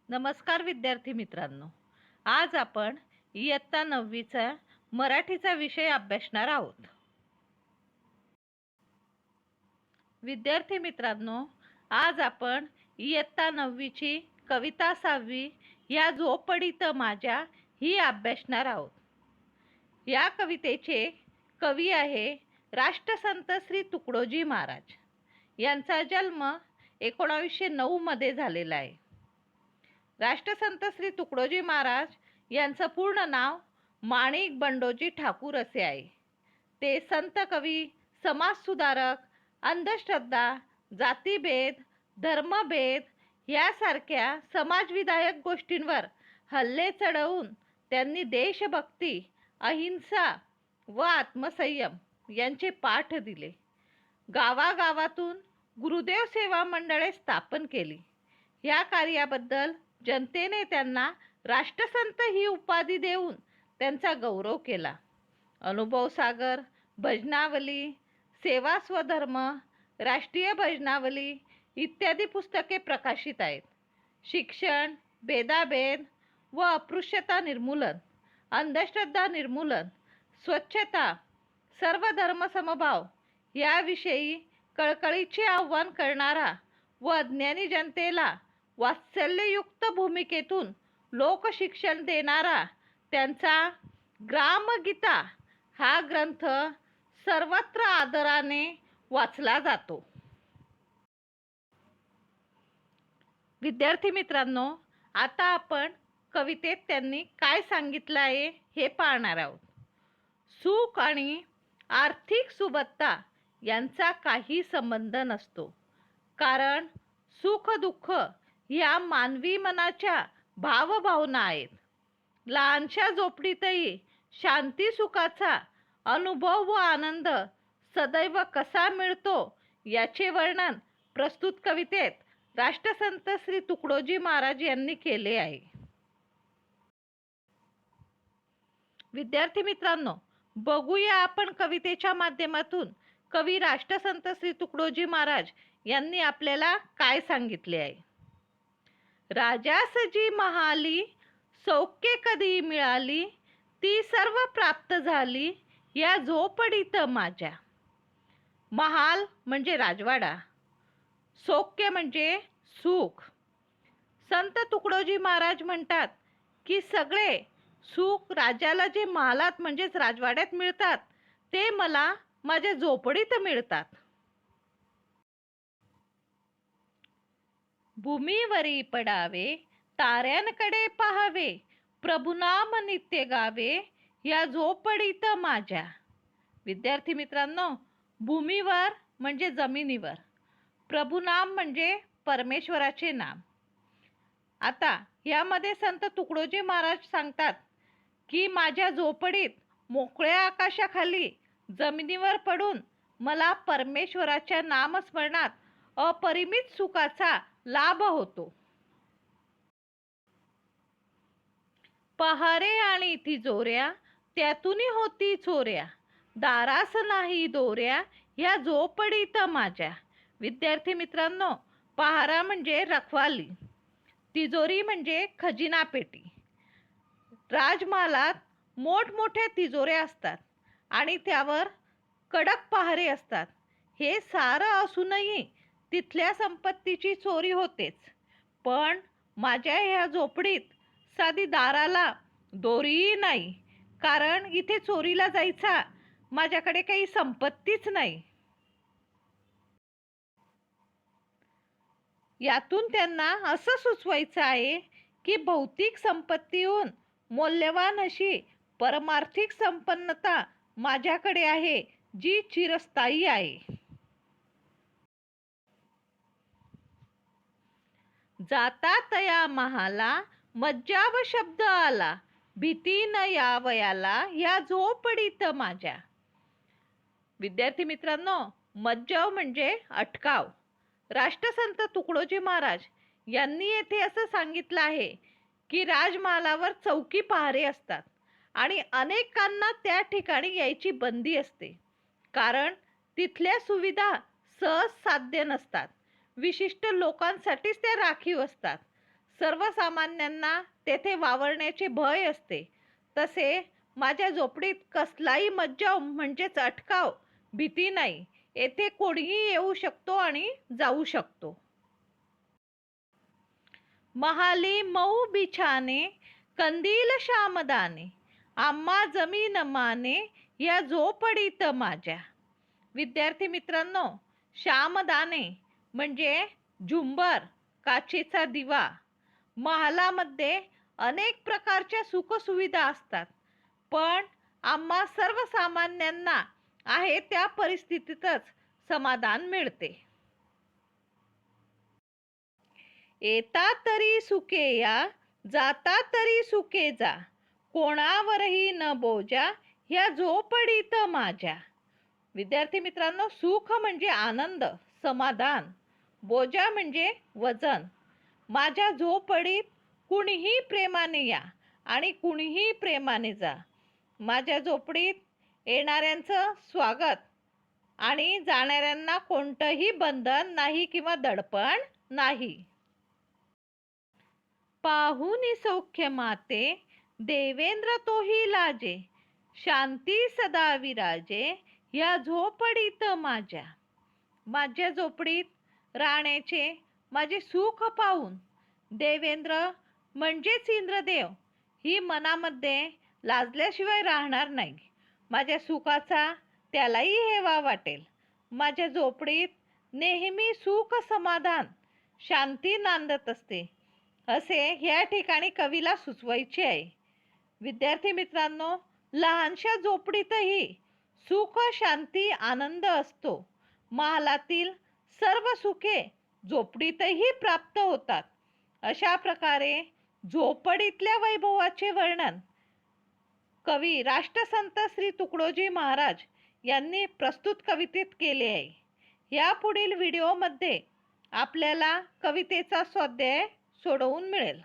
नमस्कार विद्यार्थी मित्रांनो. आज आपण इयत्ता 9वीचा मराठीचा विषय अभ्यासणार आहोत. विद्यार्थी मित्रांनो, आज आपण इयत्ता 9वीची कविता 6वी या झोपडीत माझ्या ही अभ्यासणार आहोत. या कवितेचे कवी आहे राष्ट्रसंत श्री तुकडोजी महाराज. यांचा जन्म 1909 मध्ये झालेला आहे. राष्ट्रसंत श्री तुकडोजी महाराज यांचं पूर्ण नाव माणिक बंडोजी ठाकूर असे आहे. ते संत कवी, समाजसुधारक, अंधश्रद्धा, जातीभेद, धर्मभेद यासारख्या समाजविधायक गोष्टींवर हल्ले चढवून त्यांनी देशभक्ती, अहिंसा व आत्मसंयम यांचे पाठ दिले. गावागावातून गुरुदेव सेवा मंडळे स्थापन केली. या कार्याबद्दल जनतेने त्यांना राष्ट्रसंत ही उपाधी देऊन त्यांचा गौरव केला. अनुभव सागर, भजनावली, सेवा स्वधर्म, राष्ट्रीय भजनावली इत्यादी पुस्तके प्रकाशित आहेत. शिक्षण, भेदाभेद व अस्पृश्यता निर्मूलन, अंधश्रद्धा निर्मूलन, स्वच्छता, सर्व धर्म समभाव याविषयी कळकळीचे आव्हान करणारा व अज्ञानी जनतेला वात्सल्ययुक्त भूमिकेतून लोकशिक्षण देणारा त्यांचा ग्रामगीता हा ग्रंथ सर्वत्र आदराने वाचला जातो. विद्यार्थी मित्रांनो, आता आपण कवितेत त्यांनी काय सांगितलं आहे हे पाहणार आहोत. सुख आणि आर्थिक सुबत्ता यांचा काही संबंध नसतो, कारण सुख दुःख या मानवी मनाच्या भावभावना आहेत. लहानशा झोपडीतही शांती सुखाचा अनुभव व आनंद सदैव कसा मिळतो याचे वर्णन प्रस्तुत कवितेत राष्ट्रसंत श्री तुकडोजी महाराज यांनी केले आहे. विद्यार्थी मित्रांनो, बघूया आपण कवितेच्या माध्यमातून कवी राष्ट्रसंत श्री तुकडोजी महाराज यांनी आपल्याला काय सांगितले आहे. राजास जी महाली सौख्ये कधी मिळाली, ती सर्व प्राप्त झाली या झोपडीत माझ्या. महाल म्हणजे राजवाडा, सौख्य म्हणजे सुख. संत तुकडोजी महाराज म्हणतात की सगळे सुख राजाला जे महालात म्हणजेच राजवाड्यात मिळतात ते मला माझ्या झोपडीत मिळतात. भूमीवरी पडावे, ताऱ्यांकडे पाहावे, प्रभुनाम नित्य गावे या झोपडीत माझ्या. विद्यार्थी मित्रांनो, भूमीवर म्हणजे जमिनीवर, प्रभुनाम म्हणजे परमेश्वराचे नाम. आता यामध्ये संत तुकडोजी महाराज सांगतात की माझ्या झोपडीत मोकळ्या आकाशाखाली जमिनीवर पडून मला परमेश्वराच्या नामस्मरणात अपरिमित सुखाचा लाभ होतो. पहारे आणि तिजोऱ्या त्यातून होती चोऱ्या, दारास नाही दोऱ्या या झोपडीत माझ्या. विद्यार्थी मित्रांनो, पहारा म्हणजे रखवाली, तिजोरी म्हणजे खजिना पेटी. राजमहालात मोठमोठ्या तिजोऱ्या असतात आणि त्यावर कडक पहारे असतात. हे सारं असूनही तिथल्या संपत्तीची चोरी होतेच. पण माझ्या ह्या झोपडीत साधी दाराला दोरीही नाही, कारण इथे चोरीला जायचा माझ्याकडे काही संपत्तीच नाही. यातून त्यांना असं सुचवायचं आहे की भौतिक संपत्तीहून मौल्यवान अशी परमार्थिक संपन्नता माझ्याकडे आहे, जी चिरस्थायी आहे. जाता तया महाला मज्जाव शब्द आला, भीती न यावयाला या झोपडीत माझ्या. विद्यार्थी मित्रांनो, मज्जाव म्हणजे अटकाव. राष्ट्रसंत तुकडोजी महाराज यांनी येथे असं सांगितलं आहे की राजमहालावर चौकी पहारे असतात आणि अनेकांना त्या ठिकाणी यायची बंदी असते, कारण तिथल्या सुविधा सहज साध्य नसतात. विशिष्ट लोकांसाठीच त्या राखीव असतात. सर्वसामान्यांना तेथे वावरण्याचे भय असते, तसे माझ्या झोपडीत कसलाही मज्जाव म्हणजेच अटकाव, भीती नाही. येथे कोणीही येऊ शकतो आणि जाऊ शकतो. महाली मऊ बिछाने, कंदील श्यामदाने, आम्हा जमीन माने, या झोपडीत माझ्या. विद्यार्थी मित्रांनो, श्यामदाने म्हणजे झुंबर, काचेचा दिवा. महालामध्ये अनेक प्रकारच्या सुखसुविधा असतात, पण आम्हा सर्वसामान्यांना आहे त्या परिस्थितीतच समाधान मिळते. येता तरी सुखे या, जाता तरी सुखे जा, कोणावरही न बोजा, ह्या झोपडीत माझ्या. विद्यार्थी मित्रांनो, सुख म्हणजे आनंद, समाधान. बोजा म्हणजे वजन. माझ्या झोपडीत कुणीही प्रेमाने या आणि कुणीही प्रेमाने जा. माझ्या झोपडीत येणाऱ्यांचं स्वागत आणि जाणाऱ्यांना कोणतंही बंधन नाही किंवा दडपण नाही. पाहुनी सौख्य माते, देवेंद्र तोही लाजे, शांती सदा विराजे, या झोपडीत माझ्या. माझ्या झोपडीत राहण्याचे माझे सुख पाहून देवेंद्र म्हणजेच इंद्रदेव ही मनामध्ये लाजल्याशिवाय राहणार नाही. माझ्या सुखाचा त्यालाही हेवा वाटेल. माझ्या झोपडीत नेहमी सुख, समाधान, शांती नांदत असते, असे ह्या ठिकाणी कवीला सुचवायचे आहे. विद्यार्थी मित्रांनो, लहानशा झोपडीतही सुख, शांती, आनंद असतो. महालातील सर्व सुखे झोपडीतही प्राप्त होतात. अशा प्रकारे झोपडीतल्या वैभवाचे वर्णन कवी राष्ट्रसंत श्री तुकडोजी महाराज यांनी प्रस्तुत कवितेत केले आहे. यापुढील व्हिडिओमध्ये आपल्याला कवितेचा स्वाध्याय सोडवून मिळेल.